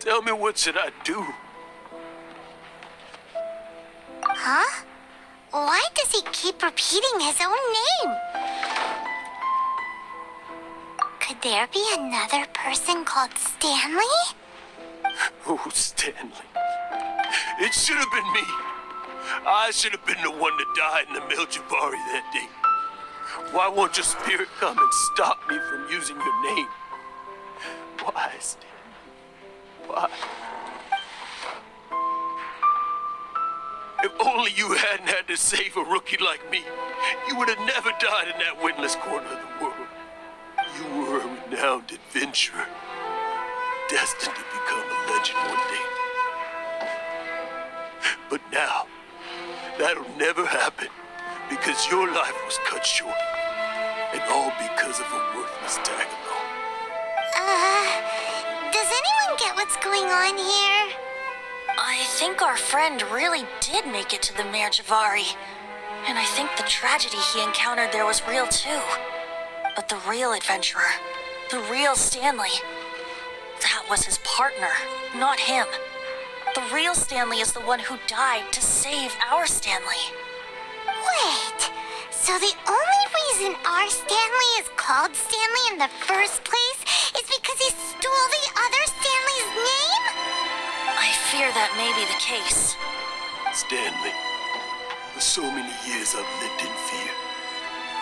Tell me, what should I do? Huh? Why does he keep repeating his own name? Could there be another person called Stanley? Oh, Stanley. It should have been me. I should have been the one that died in the Menjadi that day. Why won't your spirit come and stop me from using your name? Why, Stanley? Why? If only you hadn't had to save a rookie like me, you would have never died in that windless corner of the world. You were a renowned adventurer, destined to become a legend one day. But now, that'll never happen, because your life was cut short, and all because of a worthless tag along. Does anyone get what's going on here? I think our friend really did make it to the Menjadi. And I think the tragedy he encountered there was real too. But the real adventurer, the real Stanley, that was his partner, not him. The real Stanley is the one who died to save our Stanley. Wait, so the only reason our Stanley is called Stanley in the first place is because he stole the other Stanley's name? I fear that may be the case. Stanley, for so many years I've lived in fear.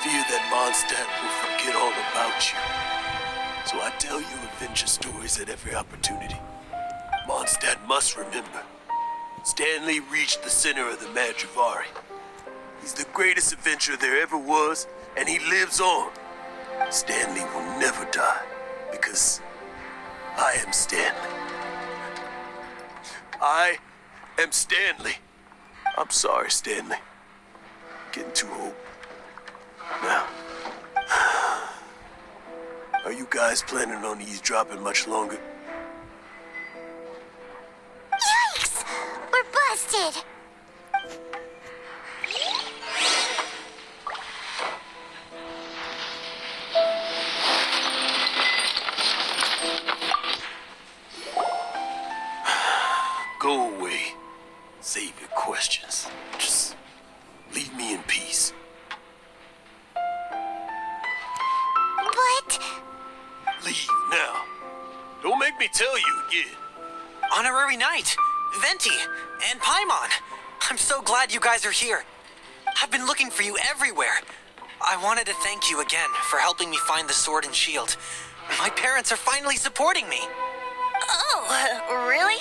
Fear that Mondstadt will forget all about you. So I tell you adventure stories at every opportunity. Mondstadt must remember. Stanley reached the center of the Menjadi. He's the greatest adventurer there ever was, and he lives on. Stanley will never die, because I am Stanley. I am Stanley. I'm sorry, Stanley. Getting too old. Now, are you guys planning on eavesdropping much longer? Yikes! We're busted! Go away. Save your questions. Just leave me in peace. But... Leave now. Don't make me tell you again. Honorary Knight, Venti, and Paimon. I'm so glad you guys are here. I've been looking for you everywhere. I wanted to thank you again for helping me find the sword and shield. My parents are finally supporting me. Oh, really?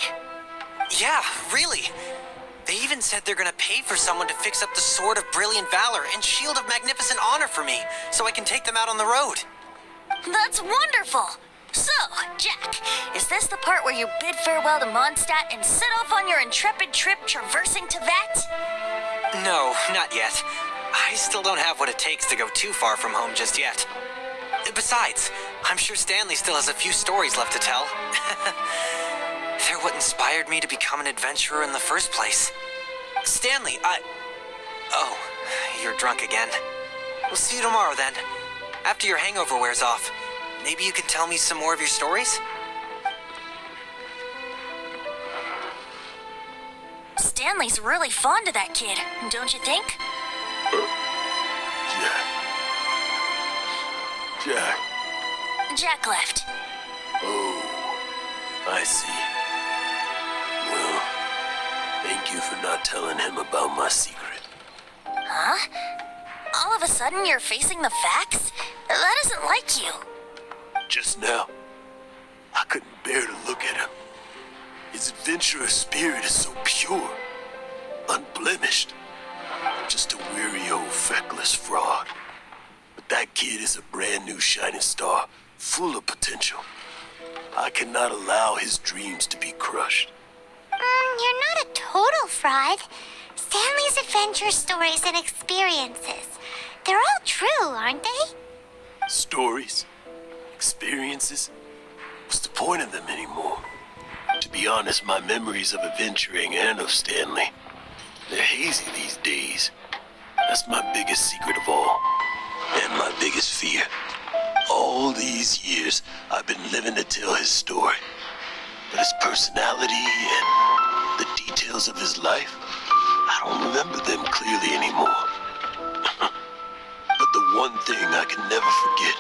Yeah, really. They even said they're gonna pay for someone to fix up the Sword of Brilliant Valor and Shield of Magnificent Honor for me, so I can take them out on the road. That's wonderful! So, Jack, is this the part where you bid farewell to Mondstadt and set off on your intrepid trip traversing Teyvat? No, not yet. I still don't have what it takes to go too far from home just yet. Besides, I'm sure Stanley still has a few stories left to tell. They're what inspired me to become an adventurer in the first place. Stanley, Oh, you're drunk again. We'll see you tomorrow then. After your hangover wears off, maybe you can tell me some more of your stories? Stanley's really fond of that kid, don't you think? Jack. Jack left. Oh, I see. Well, thank you for not telling him about my secret. Huh? All of a sudden you're facing the facts? That isn't like you. Just now, I couldn't bear to look at him. His adventurer spirit is so pure, unblemished. Just a weary old feckless fraud. But that kid is a brand new shining star, full of potential. I cannot allow his dreams to be crushed. You're not a total fraud. Stanley's adventure stories and experiences, they're all true, aren't they? Stories? Experiences? What's the point of them anymore? To be honest, my memories of adventuring and of Stanley, they're hazy these days. That's my biggest secret of all, and my biggest fear. All these years, I've been living to tell his story. But his personality and the details of his life, I don't remember them clearly anymore. But the one thing I can never forget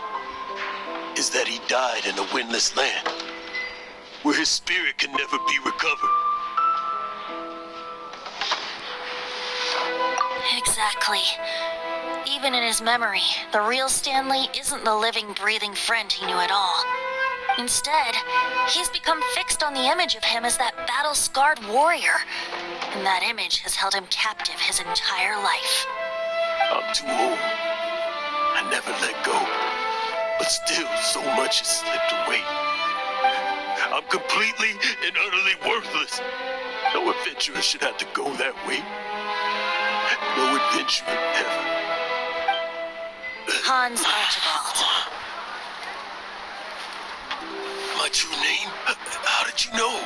is that he died in a windless land, where his spirit can never be recovered. Exactly. Even in his memory, the real Stanley isn't the living, breathing friend he knew at all. Instead, he's become fixed on the image of him as that battle-scarred warrior, and that image has held him captive his entire life. I'm too old. I never let go. But still, so much has slipped away. I'm completely and utterly worthless. No adventurer should have to go that way. No adventurer ever. Hans Archibald. My true name? How did you know?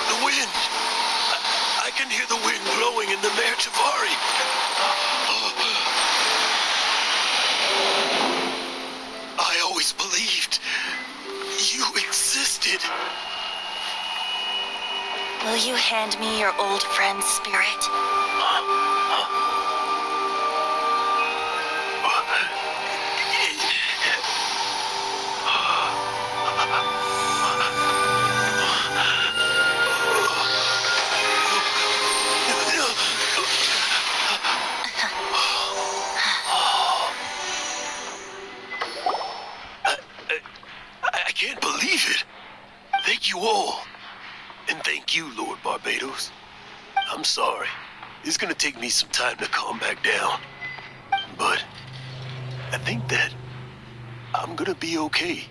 The wind. I can hear the wind blowing in the menjadi. I always believed you existed. Will you hand me your old friend's spirit? I can't believe it. Thank you all. And thank you, Lord Barbatos. I'm sorry. It's gonna take me some time to calm back down. But I think that I'm gonna be okay.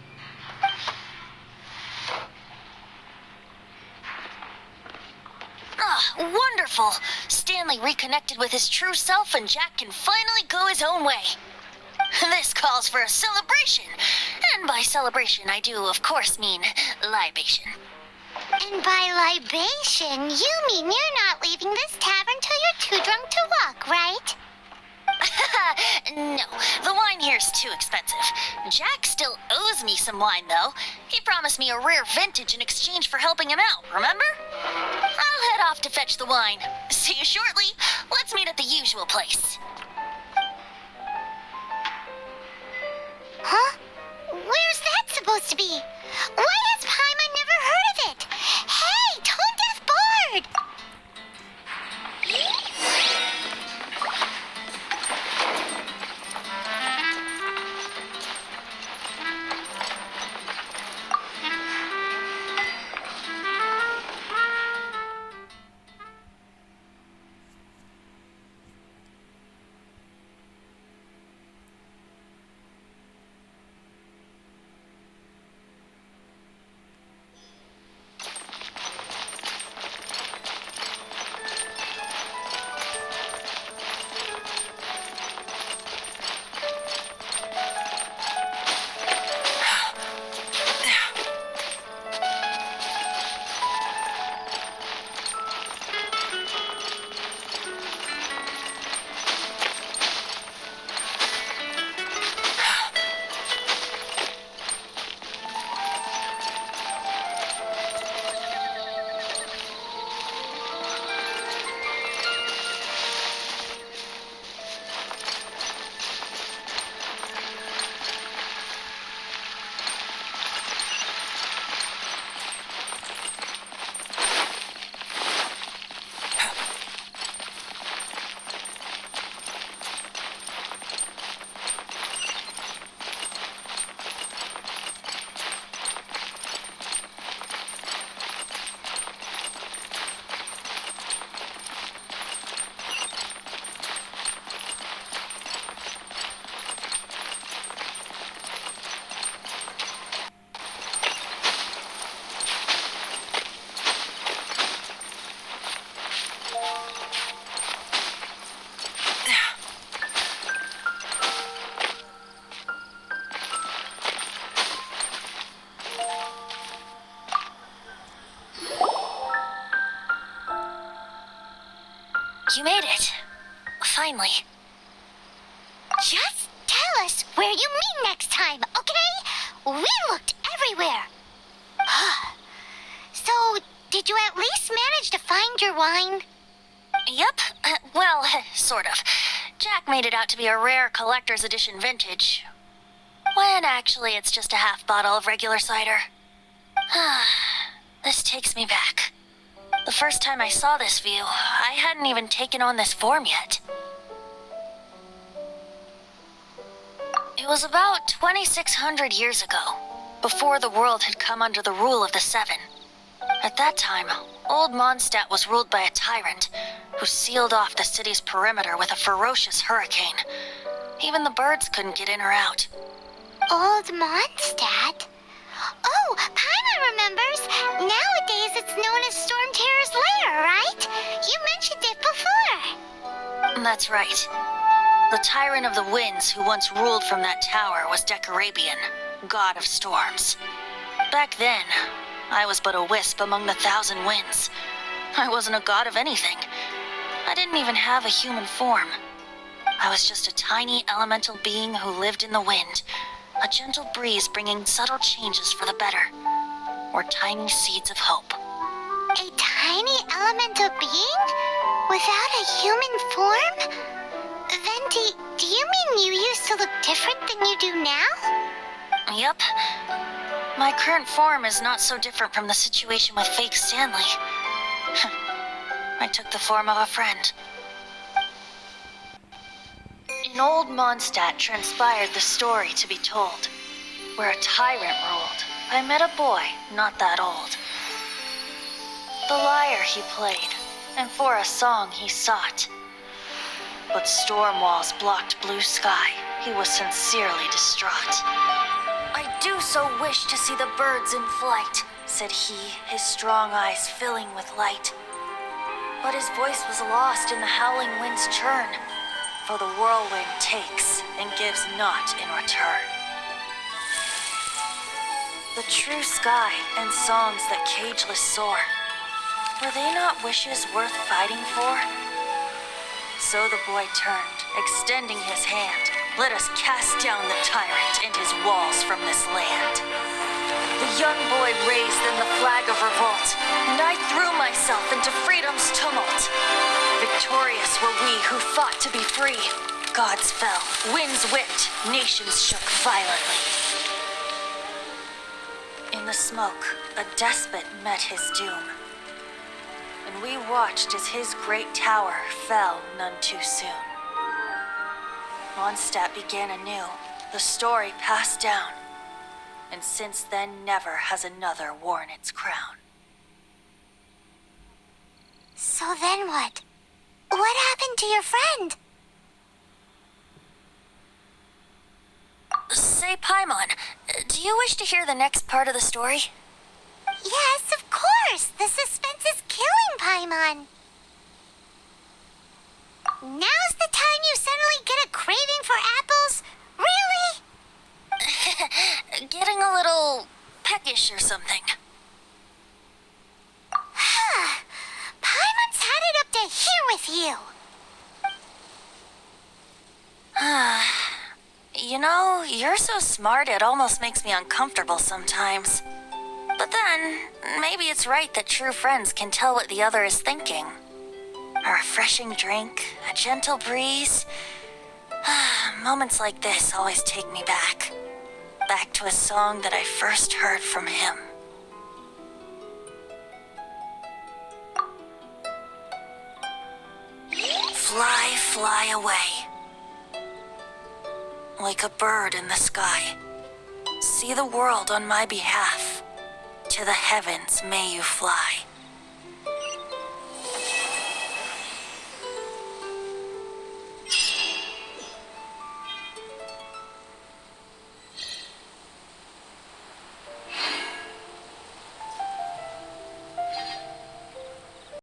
Ah, wonderful! Stanley reconnected with his true self and Jack can finally go his own way. This calls for a celebration. And by celebration, I do, of course, mean libation. And by libation, you mean you're not leaving this tavern till you're too drunk to walk, right? No, the wine here's too expensive. Jack still owes me some wine, though. He promised me a rare vintage in exchange for helping him out, remember? I'll head off to fetch the wine. See you shortly. Let's meet at the usual place. Huh? Where's that supposed to be? Why has Paimon never heard of it? Hey, Tone Deaf Bard! You made it. Finally. Just tell us where where you meet next time, okay? We looked everywhere. So, did you at least manage to find your wine? Yep. Well, sort of. Jack made it out to be a rare collector's edition vintage, when actually it's just a half bottle of regular cider. This takes me back. The first time I saw this view, I hadn't even taken on this form yet. It was about 2,600 years ago, before the world had come under the rule of the Seven. At that time, old Mondstadt was ruled by a tyrant who sealed off the city's perimeter with a ferocious hurricane. Even the birds couldn't get in or out. Old Mondstadt? Oh, Paimon remembers. Nowadays it's known as Storm Terror's lair, right? You mentioned it before. That's right. The tyrant of the winds who once ruled from that tower was Decarabian, god of storms. Back then, I was but a wisp among the thousand winds. I wasn't a god of anything. I didn't even have a human form. I was just a tiny elemental being who lived in the wind, a gentle breeze bringing subtle changes for the better, or tiny seeds of hope. A tiny elemental being? Without a human form? Then do you mean you used to look different than you do now? Yep. My current form is not so different from the situation with fake Stanley. I took the form of a friend. In old Mondstadt transpired the story to be told. Where a tyrant ruled, I met a boy not that old. The lyre he played, and for a song he sought. But storm walls blocked blue sky. He was sincerely distraught. I do so wish to see the birds in flight, said he, his strong eyes filling with light. But his voice was lost in the howling wind's churn, for the whirlwind takes and gives not in return. The true sky and songs that cageless soar, were they not wishes worth fighting for? So the boy turned, extending his hand. Let us cast down the tyrant and his walls from this land. The young boy raised then the flag of revolt, and I threw myself into freedom's tumult. Victorious were we who fought to be free. Gods fell, winds whipped, nations shook violently. In the smoke, a despot met his doom, and we watched as his great tower fell none too soon. Mondstadt began anew, the story passed down, and since then never has another worn its crown. So then what? What happened to your friend? Say, Paimon, do you wish to hear the next part of the story? Yes, of course. The suspense is killing, Paimon. Now's the time you suddenly get a craving for apples? Really? Getting a little peckish or something. Paimon's had it up to here with you. You know, you're so smart it almost makes me uncomfortable sometimes. But then, maybe it's right that true friends can tell what the other is thinking. A refreshing drink, a gentle breeze. Moments like this always take me back. Back to a song that I first heard from him. Fly, fly away. Like a bird in the sky. See the world on my behalf. To the heavens may you fly.